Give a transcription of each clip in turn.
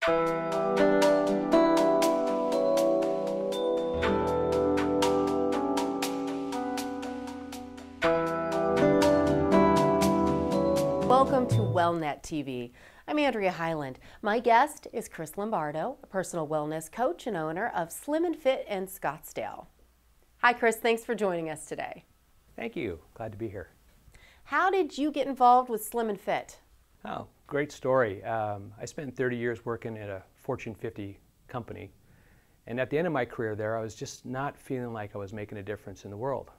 Welcome to WellNet TV. I'm Andrea Highland. My guest is Chris Lombardo, a personal wellness coach and owner of Slim and Fit in Scottsdale. Hi Chris, thanks for joining us today. Thank you. Glad to be here. How did you get involved with Slim and Fit? Oh, great story. I spent 30 years working at a Fortune 50 company, and at the end of my career there, I was just not feeling like I was making a difference in the world.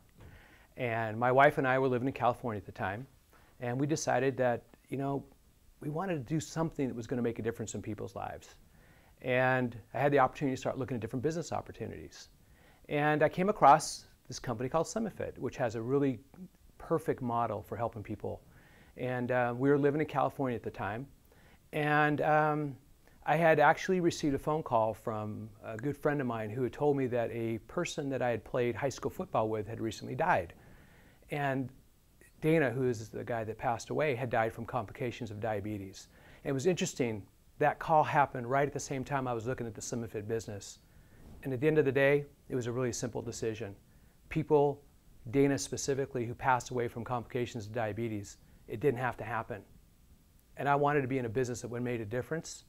And my wife and I were living in California at the time, and we decided that, we wanted to do something that was going to make a difference in people's lives. And I had the opportunity to start looking at different business opportunities. And I came across this company called Slim and Fit, which has a really perfect model for helping people. And we were living in California at the time. And I had actually received a phone call from a good friend of mine who had told me that a person that I had played high school football with had recently died. And Dana, who is the guy that passed away, had died from complications of diabetes. And it was interesting, that call happened right at the same time I was looking at the Slim and Fit business. And at the end of the day, it was a really simple decision. People, Dana specifically, who passed away from complications of diabetes, it didn't have to happen. And I wanted to be in a business that would make a difference,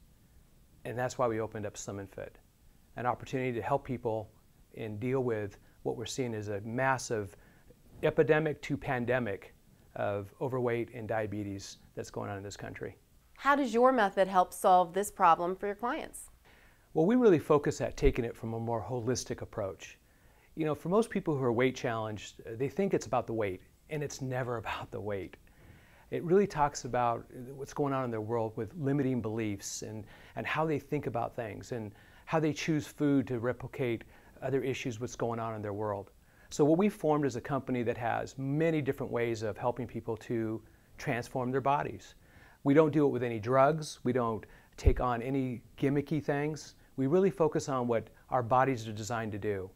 and that's why we opened up Slim and Fit. An opportunity to help people and deal with what we're seeing as a massive epidemic to pandemic of overweight and diabetes that's going on in this country. How does your method help solve this problem for your clients? Well, we really focus at taking it from a more holistic approach. For most people who are weight challenged, they think it's about the weight, and it's never about the weight. It really talks about what's going on in their world with limiting beliefs and how they think about things and how they choose food to replicate other issues what's going on in their world. So what we formed is a company that has many different ways of helping people to transform their bodies. We don't do it with any drugs. We don't take on any gimmicky things. We really focus on what our bodies are designed to do.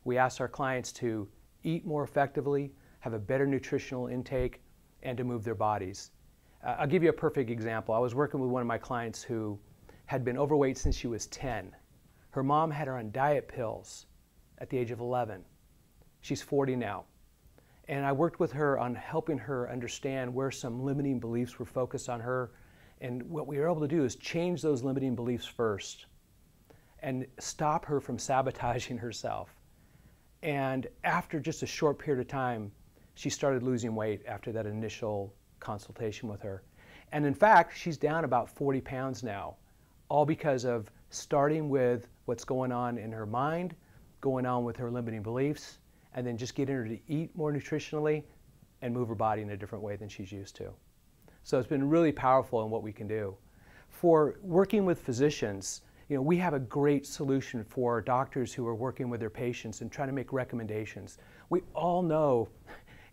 We ask our clients to eat more effectively, have a better nutritional intake, and to move their bodies. I'll give you a perfect example. I was working with one of my clients who had been overweight since she was 10. Her mom had her on diet pills at the age of 11. She's 40 now. And I worked with her on helping her understand where some limiting beliefs were focused on her. And what we were able to do is change those limiting beliefs first and stop her from sabotaging herself. And after just a short period of time, she started losing weight after that initial consultation with her. And in fact, she's down about 40 pounds now, all because of starting with what's going on in her mind, going on with her limiting beliefs, and then just getting her to eat more nutritionally and move her body in a different way than she's used to. So it's been really powerful in what we can do. For working with physicians, we have a great solution for doctors who are working with their patients and trying to make recommendations. We all know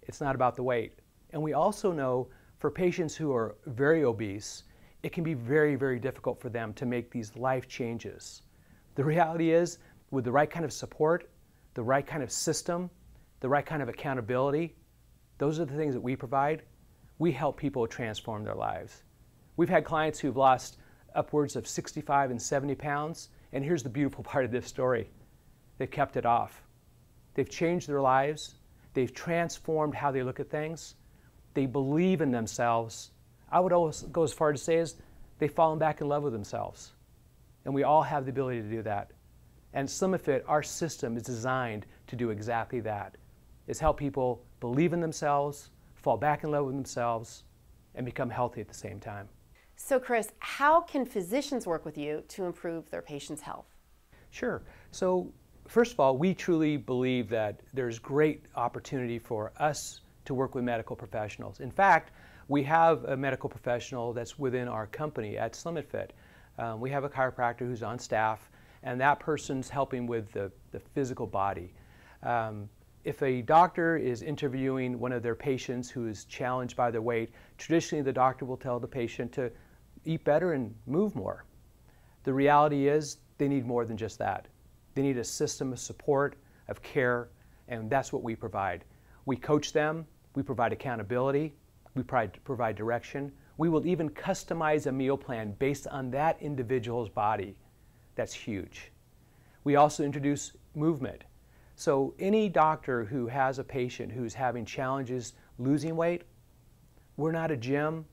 it's not about the weight. And we also know for patients who are very obese, it can be very, very difficult for them to make these life changes. The reality is, with the right kind of support, the right kind of system, the right kind of accountability, those are the things that we provide. We help people transform their lives. We've had clients who've lost upwards of 65 and 70 pounds, and here's the beautiful part of this story. They've kept it off. They've changed their lives. They've transformed how they look at things. They believe in themselves. I would always go as far to say is they've fallen back in love with themselves. And we all have the ability to do that. And Slim and Fit, our system is designed to do exactly that. It's help people believe in themselves, fall back in love with themselves, and become healthy at the same time. So Chris, how can physicians work with you to improve their patients' health? Sure. So first of all, we truly believe that there's great opportunity for us to work with medical professionals. In fact, we have a medical professional that's within our company at Slim and Fit. We have a chiropractor who's on staff, and that person's helping with the physical body. If a doctor is interviewing one of their patients who is challenged by their weight, traditionally the doctor will tell the patient to eat better and move more. The reality is they need more than just that. They need a system of support, of care, and that's what we provide. We coach them, we provide accountability, we provide direction, We will even customize a meal plan based on that individual's body. That's huge. We also introduce movement. So any doctor who has a patient who's having challenges losing weight, we're not a gym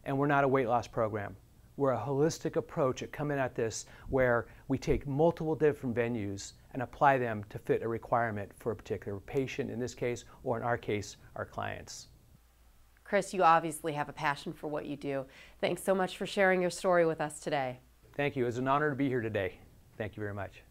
and we're not a weight loss program. We're a holistic approach at coming at this where we take multiple different venues and apply them to fit a requirement for a particular patient in this case, or in our case, our clients. Chris, you obviously have a passion for what you do. Thanks so much for sharing your story with us today. Thank you. It's an honor to be here today. Thank you very much.